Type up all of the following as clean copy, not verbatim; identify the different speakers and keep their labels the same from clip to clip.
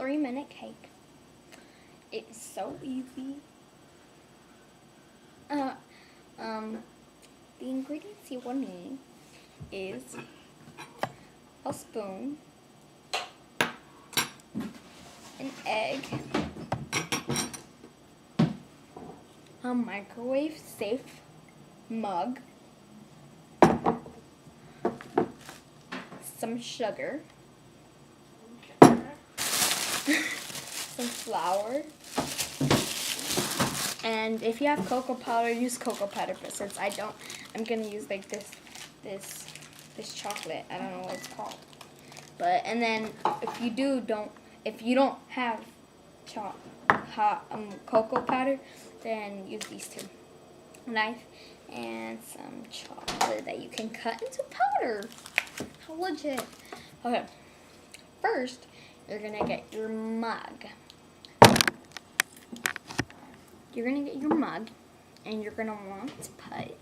Speaker 1: 3-minute cake. It's so easy. The ingredients you will need is a spoon, an egg, a microwave safe mug, some sugar, some flour, and if you have cocoa powder, use cocoa powder. But since I don't, I'm gonna use like this chocolate. I don't know what it's called. But and then if you don't have cocoa powder, then use these two: knife and some chocolate that you can cut into powder. How legit! Okay, first you're gonna get your mug. And you're gonna want to put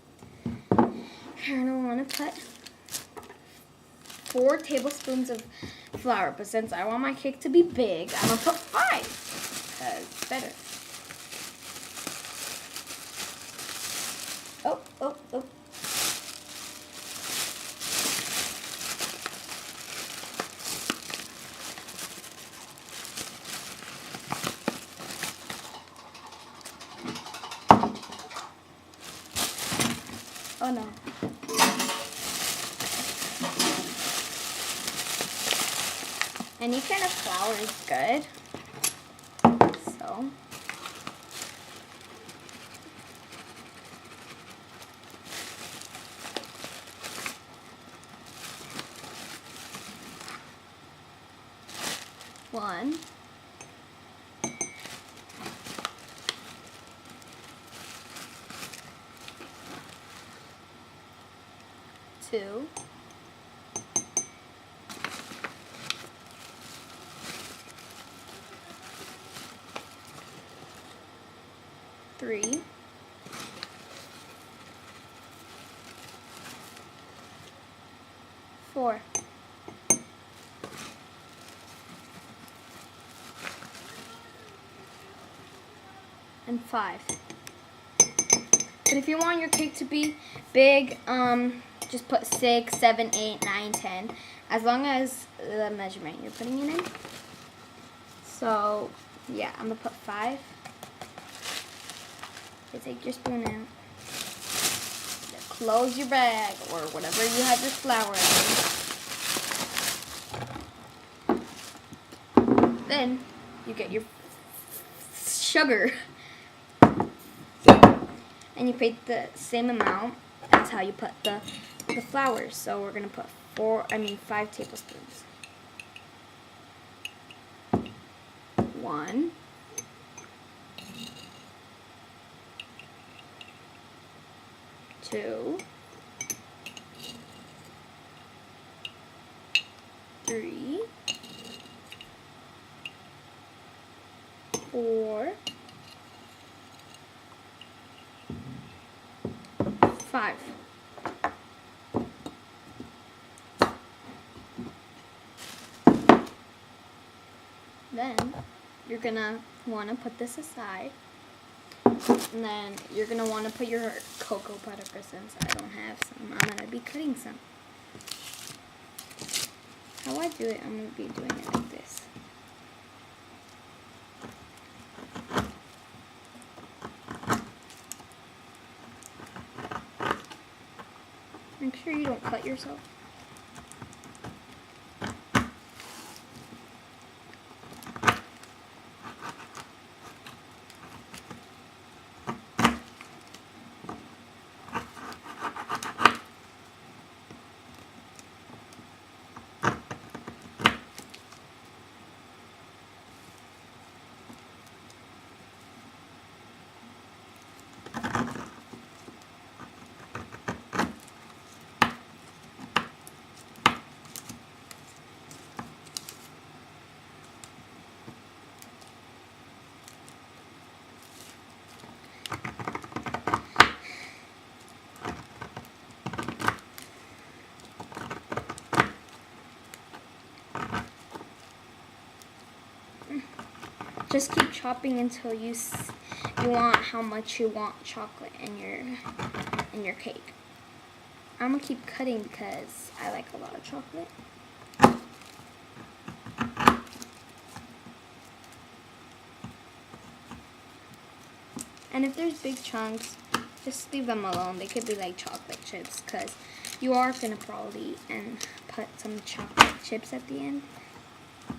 Speaker 1: 4 tablespoons of flour. But since I want my cake to be big, I'm gonna put 5 because it's better. Oh. Oh no. Any kind of flour is good. So. One. 2. 3. 4. And 5. But if you want your cake to be big, just put 6, 7, 8, 9, 10, as long as the measurement you're putting it in. So, yeah, I'm going to put 5. So take your spoon out. Close your bag, or whatever you have your flour in. Then, you get your sugar. And you put the same amount as how you put the flour. So we're gonna put 5 tablespoons. 1, 2, 3, 4, 5. Then you're gonna want to put this aside, and then you're gonna want to put your cocoa powder. Since I don't have some, I'm gonna be cutting some. How I do it, I'm gonna be doing it like this. Make sure you don't cut yourself. just keep chopping until you want how much you want chocolate in your cake. I'm gonna keep cutting because I like a lot of chocolate. And if there's big chunks, just leave them alone. They could be like chocolate chips because you are gonna probably eat and put some chocolate chips at the end.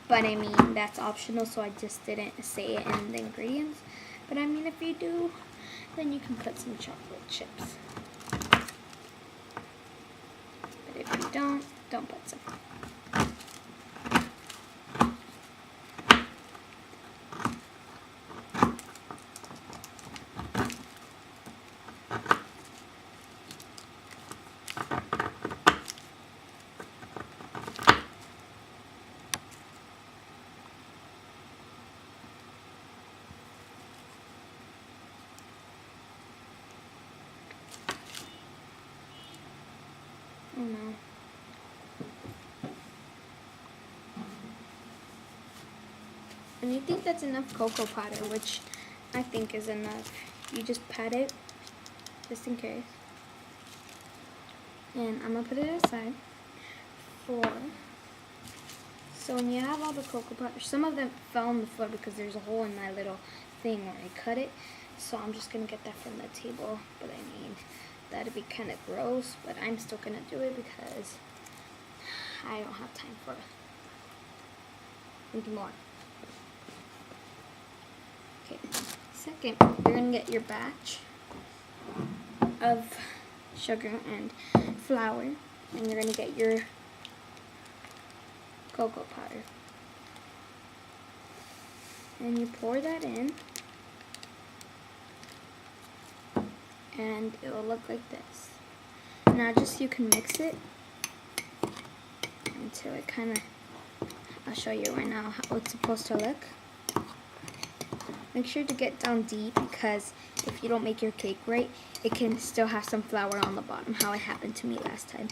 Speaker 1: But I mean, that's optional, so I just didn't say it in the ingredients. But I mean, if you do, then you can put some chocolate chips. But if you don't put some. Oh no. And you think that's enough cocoa powder, which I think is enough. You just pat it, just in case. And I'm gonna put it aside so when you have all the cocoa powder, some of them fell on the floor because there's a hole in my little thing where I cut it. So I'm just gonna get that from the table. But I mean, that'd be kind of gross, but I'm still gonna do it because I don't have time for anything more. Okay, second, you're gonna get your batch of sugar and flour, and you're gonna get your cocoa powder. And you pour that in, and it will look like this. Now just you can mix it until it kind of, I'll show you right now how it's supposed to look. Make sure to get down deep because if you don't make your cake right, it can still have some flour on the bottom, how it happened to me last time.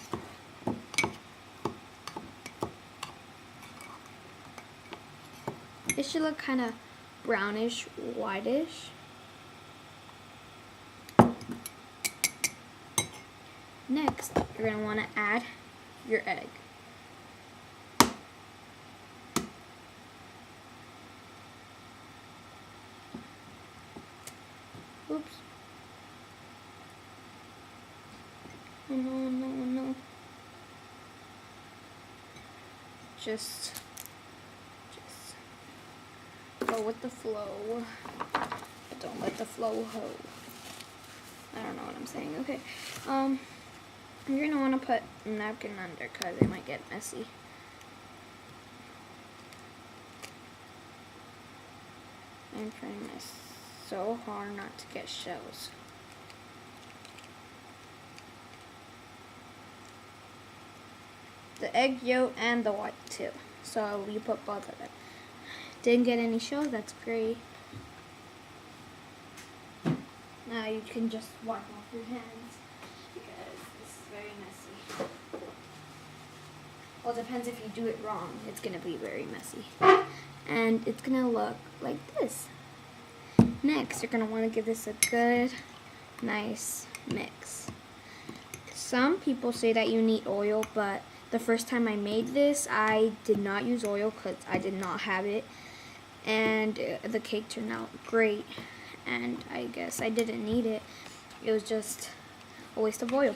Speaker 1: It should look kind of brownish, whitish. Next, you're going to want to add your egg. Oops. Oh no, no, no. Just go with the flow. Don't let the flow ho. I don't know what I'm saying. Okay. You're gonna want to put a napkin under because it might get messy. I'm trying this so hard not to get shells. The egg yolk and the white too. So you put both of them. Didn't get any shells, that's great. Now you can just wipe off your hands because this is very messy. Well, it depends if you do it wrong. It's gonna be very messy. And it's gonna look like this. Next, you're gonna wanna give this a good, nice mix. Some people say that you need oil, but the first time I made this, I did not use oil because I did not have it. And the cake turned out great. And I guess I didn't need it. It was just a waste of oil.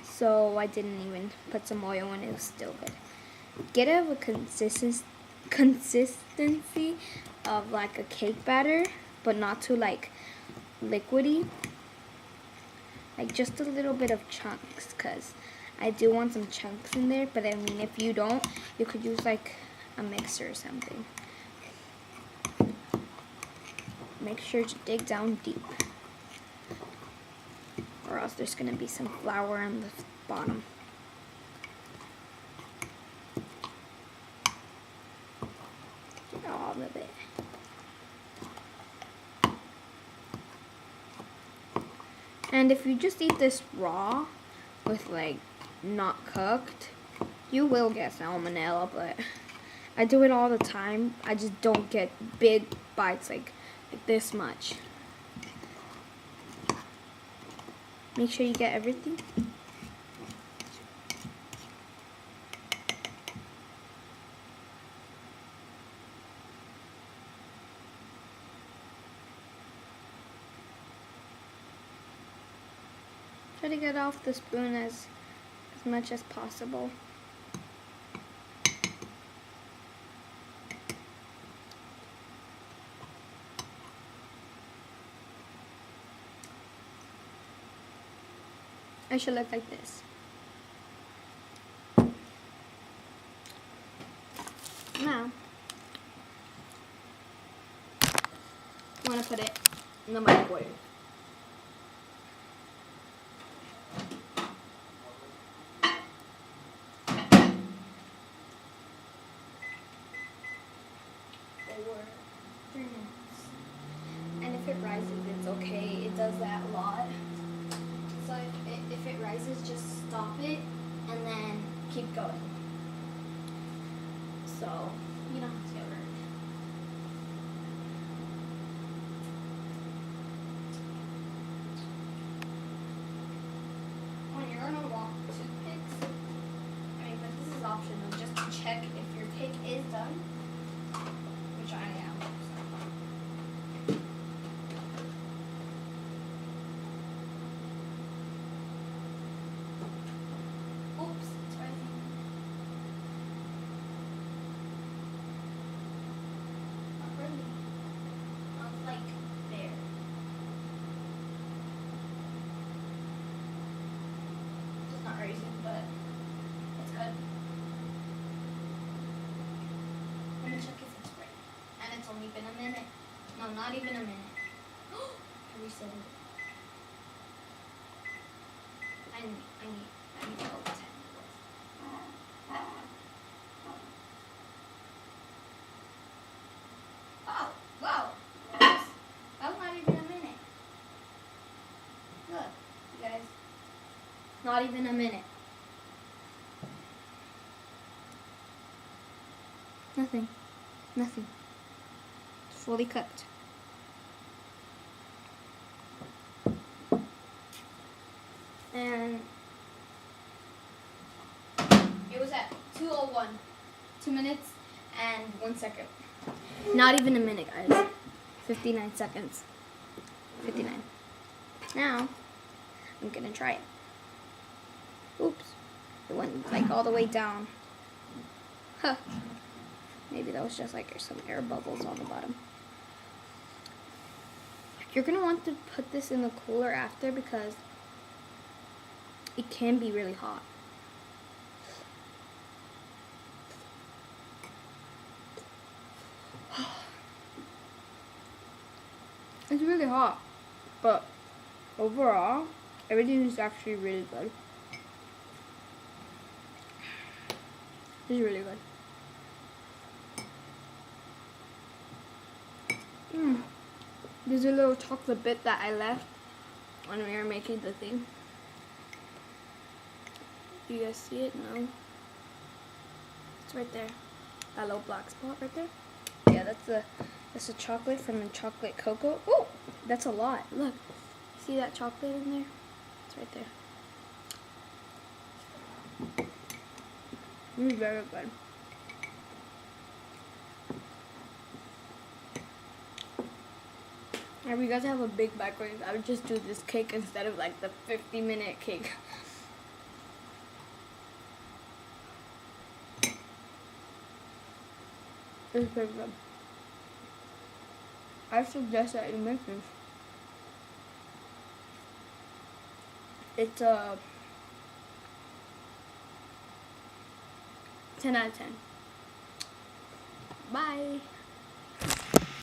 Speaker 1: So I didn't even put some oil in. It was still good. Get a consistency of like a cake batter, but not too like liquidy. Like just a little bit of chunks, because I do want some chunks in there. But I mean, if you don't, you could use like a mixer or something. Make sure to dig down deep, or else there's going to be some flour on the bottom. Get all of it. And if you just eat this raw, with like not cooked, you will get salmonella, but I do it all the time. I just don't get big bites like this much. Make sure you get everything. Try to get off the spoon as much as possible. I should look like this. Now, I want to put it in the microwave. For 3 minutes. And if it rises, it's okay. It does that a lot. So if it rises, just stop it and then keep going. So you don't have to get hurt. When you're gonna walk toothpicks, but this is optional, just to check if your cake is done, which I am. Oops, it's rising. Not really. Not like there. It's not rising, but it's good. Let me check if it's right. And it's only been a minute. No, not even a minute. I reset it. I need to go 10 minutes. Oh, wow. That was not even a minute. Look, you guys. Not even a minute. Nothing. Nothing. It's fully cooked. And it was at 2:01. 2 minutes and 1 second. Not even a minute, guys. 59 seconds. 59. Now, I'm gonna try it. Oops. It went like all the way down. Huh. Maybe that was just like some air bubbles on the bottom. You're gonna want to put this in the cooler after because it can be really hot. It's really hot, but overall, everything is actually really good. It's really good. There's a little chocolate bit that I left when we were making the thing. Do you guys see it? No. It's right there. That little black spot right there. Yeah, that's the chocolate from the chocolate cocoa. Oh, that's a lot. Look, see that chocolate in there? It's right there. It's very good. If you guys have a big microwave, I would just do this cake instead of like the 50-minute cake. It's pretty good. I suggest that you make this. It's a 10 out of 10. Bye.